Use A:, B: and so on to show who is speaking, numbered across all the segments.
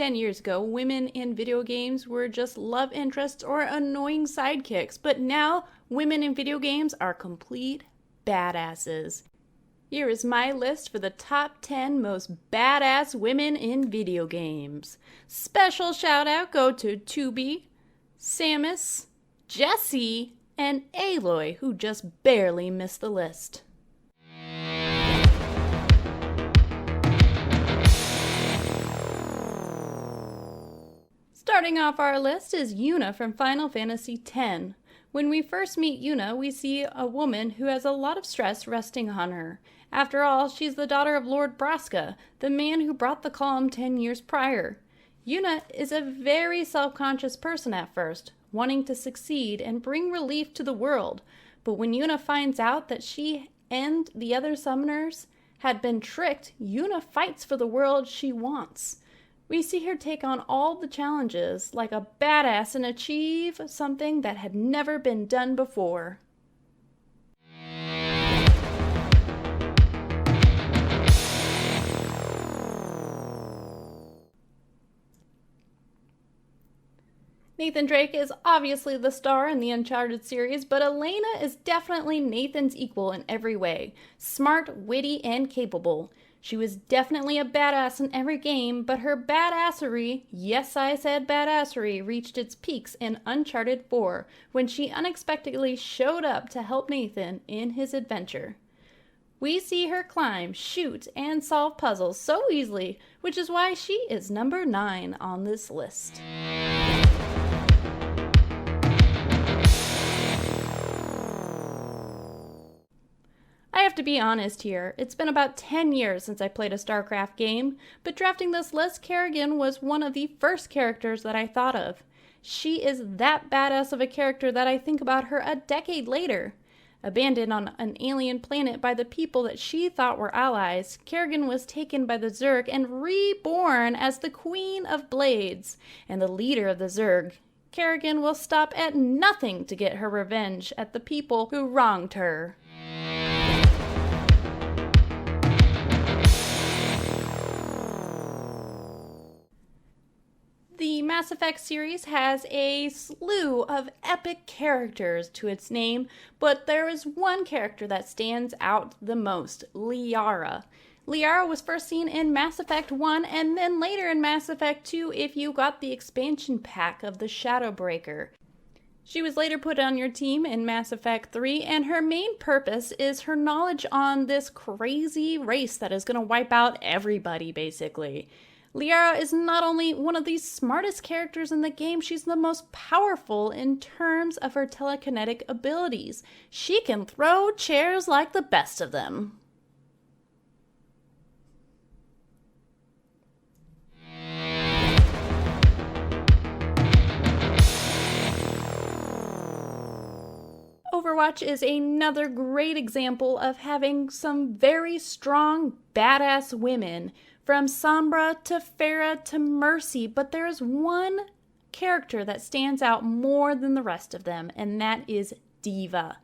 A: 10 years ago, women in video games were just love interests or annoying sidekicks, but now women in video games are complete badasses. Here is my list for the top 10 most badass women in video games. Special shout out go to Tubi, Samus, Jessie, and Aloy, who just barely missed the list. Starting off our list is Yuna from Final Fantasy X. When we first meet Yuna, we see a woman who has a lot of stress resting on her. After all, she's the daughter of Lord Braska, the man who brought the calm 10 years prior. Yuna is a very self-conscious person at first, wanting to succeed and bring relief to the world. But when Yuna finds out that she and the other summoners had been tricked, Yuna fights for the world she wants. We see her take on all the challenges like a badass and achieve something that had never been done before. Nathan Drake is obviously the star in the Uncharted series, but Elena is definitely Nathan's equal in every way. Smart, witty, and capable. She was definitely a badass in every game, but her badassery, yes I said badassery, reached its peaks in Uncharted 4, when she unexpectedly showed up to help Nathan in his adventure. We see her climb, shoot, and solve puzzles so easily, which is why she is number 9 on this list. I have to be honest here, it's been about 10 years since I played a StarCraft game, but drafting this list, Kerrigan was one of the first characters that I thought of. She is that badass of a character that I think about her a decade later. Abandoned on an alien planet by the people that she thought were allies, Kerrigan was taken by the Zerg and reborn as the Queen of Blades and the leader of the Zerg. Kerrigan will stop at nothing to get her revenge at the people who wronged her. The Mass Effect series has a slew of epic characters to its name, but there is one character that stands out the most, Liara. Liara was first seen in Mass Effect 1 and then later in Mass Effect 2 if you got the expansion pack of the Shadowbreaker. She was later put on your team in Mass Effect 3, and her main purpose is her knowledge on this crazy race that is going to wipe out everybody, basically. Liara is not only one of the smartest characters in the game, she's the most powerful in terms of her telekinetic abilities. She can throw chairs like the best of them. Overwatch is another great example of having some very strong, badass women. From Sombra to Pharah to Mercy, but there is one character that stands out more than the rest of them, and that is D.Va.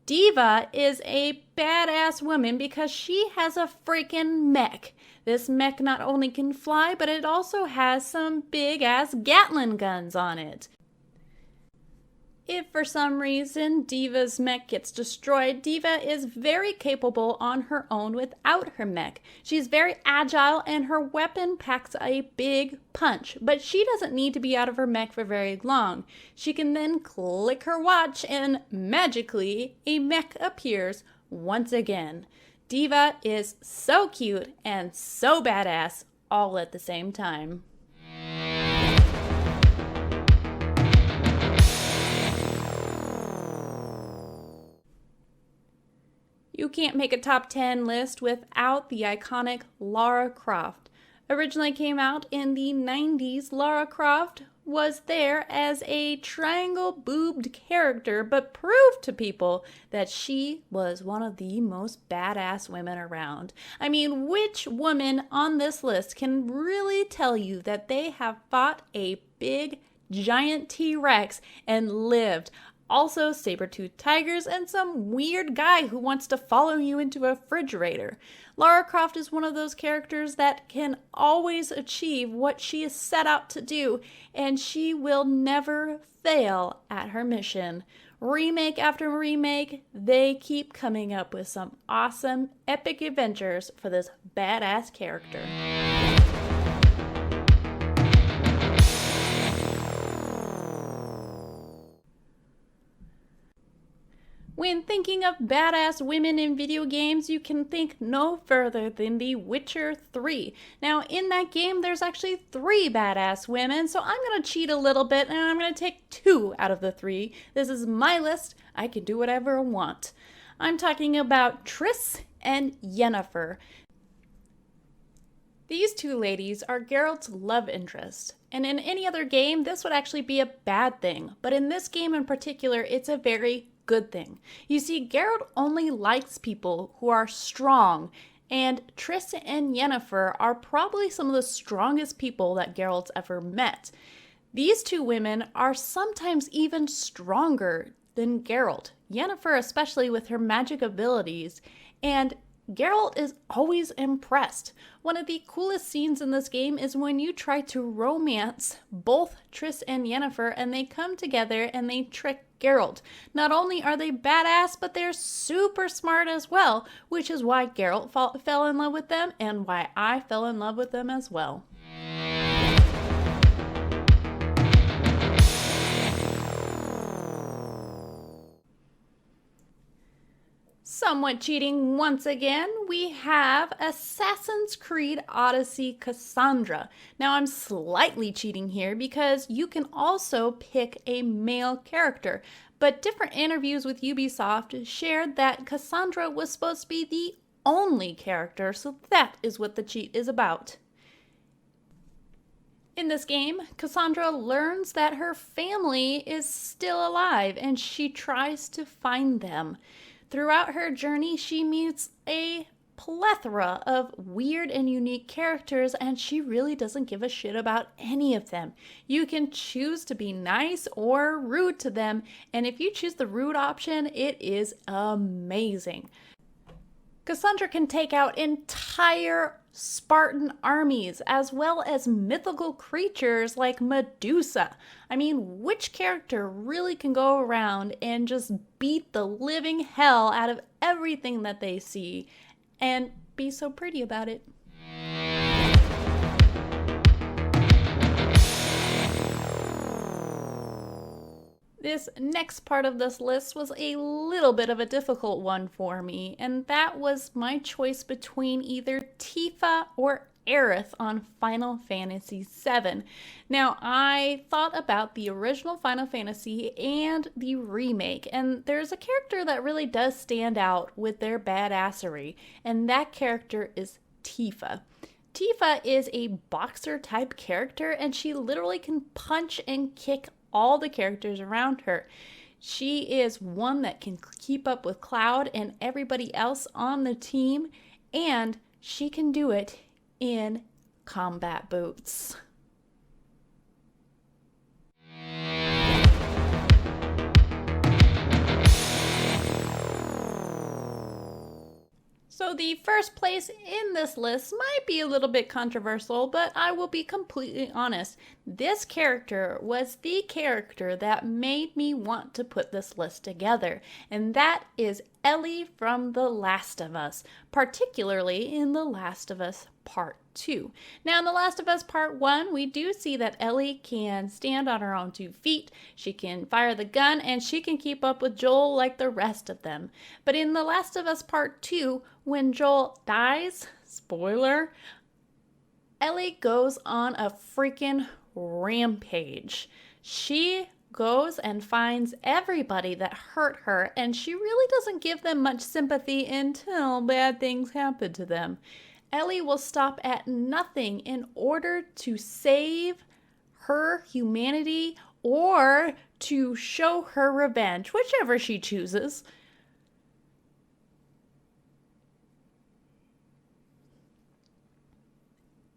A: D.Va is a badass woman because she has a freaking mech. This mech not only can fly, but it also has some big-ass Gatling guns on it. If for some reason D.Va's mech gets destroyed, D.Va is very capable on her own without her mech. She's very agile and her weapon packs a big punch, but she doesn't need to be out of her mech for very long. She can then click her watch and magically a mech appears once again. D.Va is so cute and so badass all at the same time. You can't make a top 10 list without the iconic Lara Croft. Originally came out in the 90s, Lara Croft was there as a triangle-boobed character, but proved to people that she was one of the most badass women around. I mean, which woman on this list can really tell you that they have fought a big, giant T-Rex and lived? also saber-toothed tigers, and some weird guy who wants to follow you into a refrigerator. Lara Croft is one of those characters that can always achieve what she is set out to do, and she will never fail at her mission. Remake after remake, they keep coming up with some awesome, epic adventures for this badass character. When thinking of badass women in video games, you can think no further than The Witcher 3. Now, in that game, there's actually 3 badass women, so I'm going to cheat a little bit and I'm going to take 2 out of the 3. This is my list. I can do whatever I want. I'm talking about Triss and Yennefer. These 2 ladies are Geralt's love interest, and in any other game, this would actually be a bad thing, but in this game in particular, it's a very good thing. You see, Geralt only likes people who are strong, and Triss and Yennefer are probably some of the strongest people that Geralt's ever met. These 2 women are sometimes even stronger than Geralt, Yennefer especially with her magic abilities, and Geralt is always impressed. One of the coolest scenes in this game is when you try to romance both Triss and Yennefer and they come together and they trick Geralt. Not only are they badass, but they're super smart as well, which is why Geralt fell in love with them and why I fell in love with them as well. Somewhat cheating once again, we have Assassin's Creed Odyssey Cassandra. Now I'm slightly cheating here because you can also pick a male character, but different interviews with Ubisoft shared that Cassandra was supposed to be the only character, so that is what the cheat is about. In this game, Cassandra learns that her family is still alive and she tries to find them. Throughout her journey, she meets a plethora of weird and unique characters, and she really doesn't give a shit about any of them. You can choose to be nice or rude to them, and if you choose the rude option, it is amazing. Cassandra can take out entire Spartan armies, as well as mythical creatures like Medusa. I mean, which character really can go around and just beat the living hell out of everything that they see and be so pretty about it? This next part of this list was a little bit of a difficult one for me, and that was my choice between either Tifa or Aerith on Final Fantasy VII. Now, I thought about the original Final Fantasy and the remake, and there's a character that really does stand out with their badassery, and that character is Tifa. Tifa is a boxer type character, and she literally can punch and kick all the characters around her. She is one that can keep up with Cloud and everybody else on the team, and she can do it in combat boots. So the first place in this list might be a little bit controversial, but I will be completely honest. This character was the character that made me want to put this list together, and that is Ellie from The Last of Us, particularly in The Last of Us Part 2. Now, in The Last of Us Part 1, we do see that Ellie can stand on her own 2 feet, she can fire the gun, and she can keep up with Joel like the rest of them. But in The Last of Us Part 2, when Joel dies, spoiler, Ellie goes on a freaking rampage. She goes and finds everybody that hurt her, and she really doesn't give them much sympathy until bad things happen to them. Ellie will stop at nothing in order to save her humanity or to show her revenge, whichever she chooses.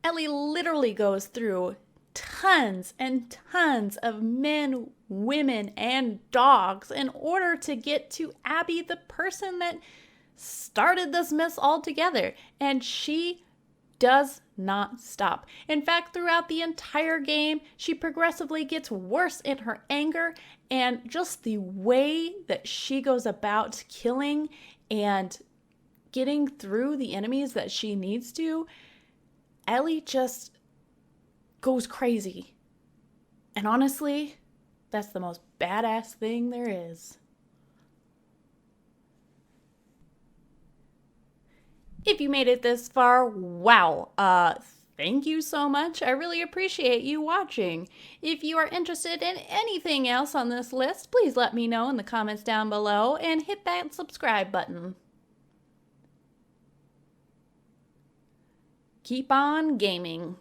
A: Ellie literally goes through tons and tons of men, women and dogs in order to get to Abby, the person that started this mess altogether. And she does not stop. In fact, throughout the entire game, she progressively gets worse in her anger, and just the way that she goes about killing and getting through the enemies that she needs to, Ellie just goes crazy. And honestly, that's the most badass thing there is. If you made it this far, wow, thank you so much. I really appreciate you watching. If you are interested in anything else on this list, please let me know in the comments down below and hit that subscribe button. Keep on gaming.